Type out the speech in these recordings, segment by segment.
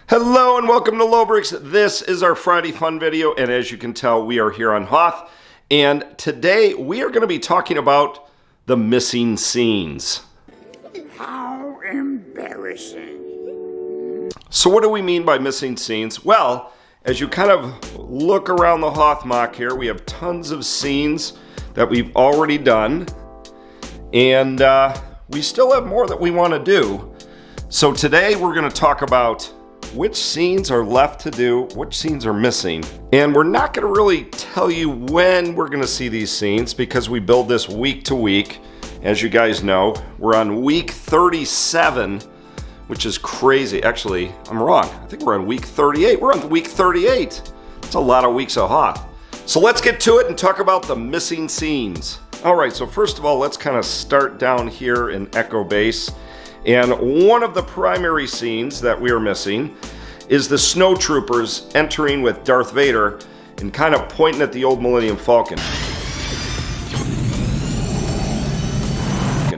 Hello and welcome to Lobricks. This is our Friday fun video, and as you can tell, we are here on Hoth, and today we are going to be talking about the missing scenes. How embarrassing. So what do we mean by missing scenes? Well, as you kind of look around the Hoth MOC here, we have tons of scenes that we've already done, and we still have more that we want to do. So today we're going to talk about which scenes are left to do, which scenes are missing. And we're not going to really tell you when we're going to see these scenes because we build this week to week. As you guys know, we're on week 37, which is crazy. Actually, I'm wrong. I think we're on week 38. We're on week 38. It's a lot of weeks of Hoth. So let's get to it and talk about the missing scenes. All right, so first of all, let's kind of start down here in Echo Base. And one of the primary scenes that we are missing is the snowtroopers entering with Darth Vader and kind of pointing at the old Millennium Falcon.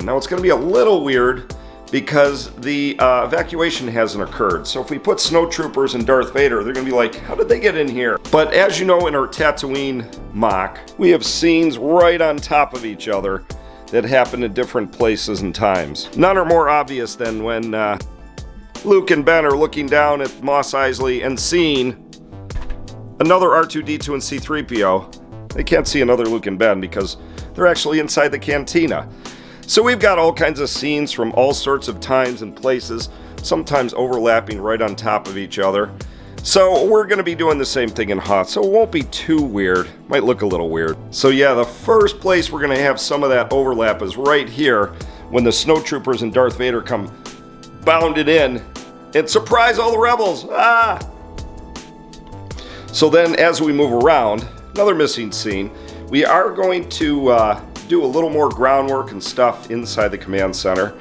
Now it's going to be a little weird because the evacuation hasn't occurred. So if we put snowtroopers and Darth Vader, they're going to be like, how did they get in here? But as you know, in our Tatooine MOC, we have scenes right on top of each other that happen in different places and times. None are more obvious than when Luke and Ben are looking down at Mos Eisley and seeing another R2-D2 and C-3PO. They can't see another Luke and Ben because they're actually inside the cantina. So we've got all kinds of scenes from all sorts of times and places, sometimes overlapping right on top of each other. So we're going to be doing the same thing in Hoth, so it won't be too weird. Might look a little weird. So yeah, the first place we're going to have some of that overlap is right here when the snowtroopers and Darth Vader come bounded in and surprise all the rebels. Ah! So then as we move around, another missing scene, we are going to do a little more groundwork and stuff inside the command center.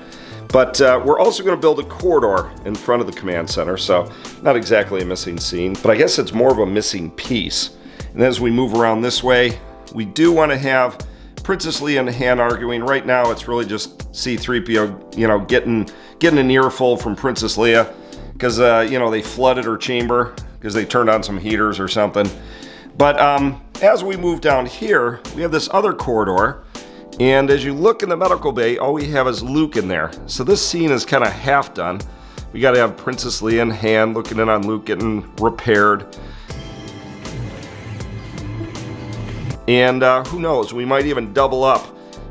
But we're also going to build a corridor in front of the command center, so not exactly a missing scene, but I guess it's more of a missing piece. And as we move around this way, we do want to have Princess Leia and Han arguing. Right now, it's really just C-3PO, getting an earful from Princess Leia because, they flooded her chamber because they turned on some heaters or something. But as we move down here, we have this other corridor. And as you look in the medical bay, all we have is Luke in there. So this scene is kind of half done. We got to have Princess Leia and Han looking in on Luke getting repaired. And who knows, we might even double up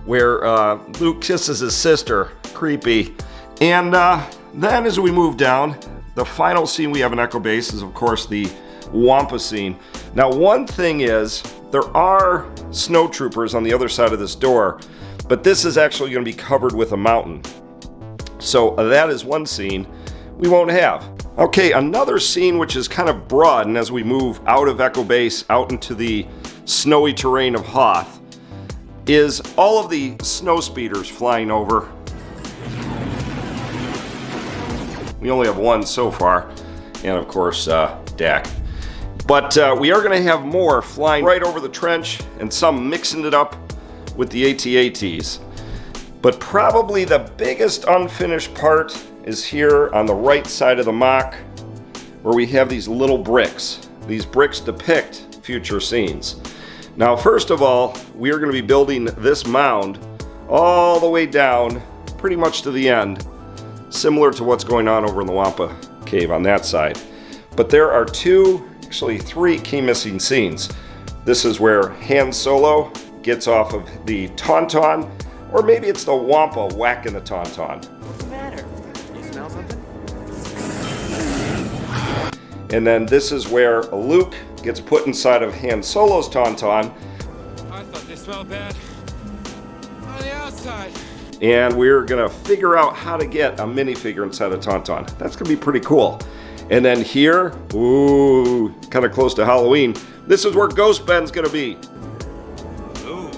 where Luke kisses his sister. Creepy. And then as we move down, the final scene we have in Echo Base is, of course, the Wampa scene. Now, one thing is, there are snowtroopers on the other side of this door, but this is actually going to be covered with a mountain. So that is one scene we won't have. Okay, another scene which is kind of broad, and as we move out of Echo Base, out into the snowy terrain of Hoth, is all of the snow speeders flying over. We only have one so far, and of course, Dak. But we are going to have more flying right over the trench and some mixing it up with the AT-ATs. But probably the biggest unfinished part is here on the right side of the MOC, where we have these little bricks. These bricks depict future scenes. Now, first of all, we are going to be building this mound all the way down, pretty much to the end, similar to what's going on over in the Wampa cave on that side. But there are actually three key missing scenes. This is where Han Solo gets off of the Tauntaun, or maybe it's the Wampa whacking the Tauntaun. What's the matter? You smell something? And then this is where Luke gets put inside of Han Solo's Tauntaun. I thought they smelled bad on the outside. And we're gonna figure out how to get a minifigure inside a Tauntaun. That's gonna be pretty cool. And then here, ooh, kind of close to Halloween, this is where Ghost Ben's gonna be. Ooh.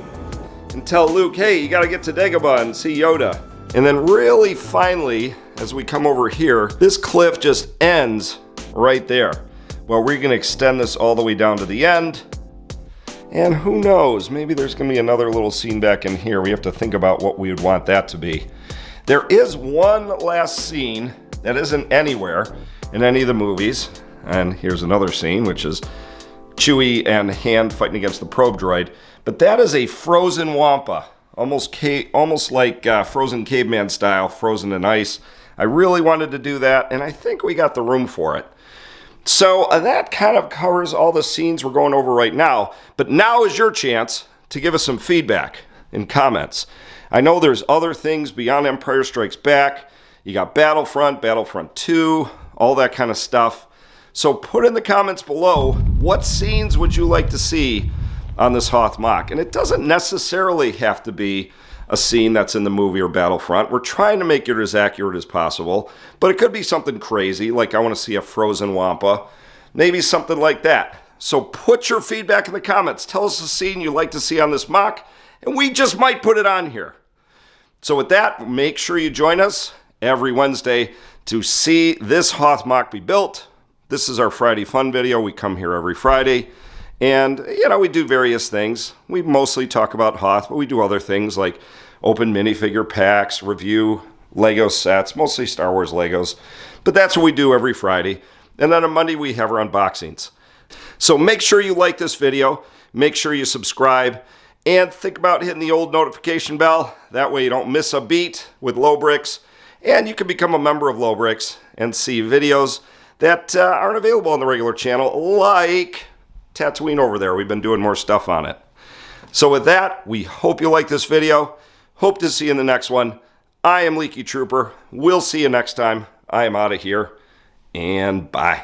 And tell Luke, hey, you gotta get to Dagobah and see Yoda. And then really finally, as we come over here, this cliff just ends right there. Well, we're gonna extend this all the way down to the end. And who knows, maybe there's gonna be another little scene back in here. We have to think about what we would want that to be. There is one last scene that isn't anywhere, in any of the movies. And here's another scene, which is Chewie and Han fighting against the probe droid. But that is a frozen Wampa, almost like Frozen Caveman style, frozen in ice. I really wanted to do that, and I think we got the room for it. So that kind of covers all the scenes we're going over right now. But now is your chance to give us some feedback in comments. I know there's other things beyond Empire Strikes Back. You got Battlefront, Battlefront 2, all that kind of stuff. So put in the comments below, what scenes would you like to see on this Hoth MOC? And it doesn't necessarily have to be a scene that's in the movie or Battlefront. We're trying to make it as accurate as possible, but it could be something crazy, like I want to see a frozen Wampa, maybe something like that. So put your feedback in the comments. Tell us a scene you'd like to see on this MOC, and we just might put it on here. So with that, make sure you join us every Wednesday to see this Hoth MOC be built. This is our Friday fun video. We come here every Friday. And, we do various things. We mostly talk about Hoth, but we do other things like open minifigure packs, review Lego sets, mostly Star Wars Legos. But that's what we do every Friday. And then on Monday, we have our unboxings. So make sure you like this video. Make sure you subscribe. And think about hitting the old notification bell. That way you don't miss a beat with Lobricks. And you can become a member of Lobricks and see videos that aren't available on the regular channel, like Tatooine over there. We've been doing more stuff on it. So with that, we hope you like this video. Hope to see you in the next one. I am Leaky Trooper. We'll see you next time. I am out of here, and bye.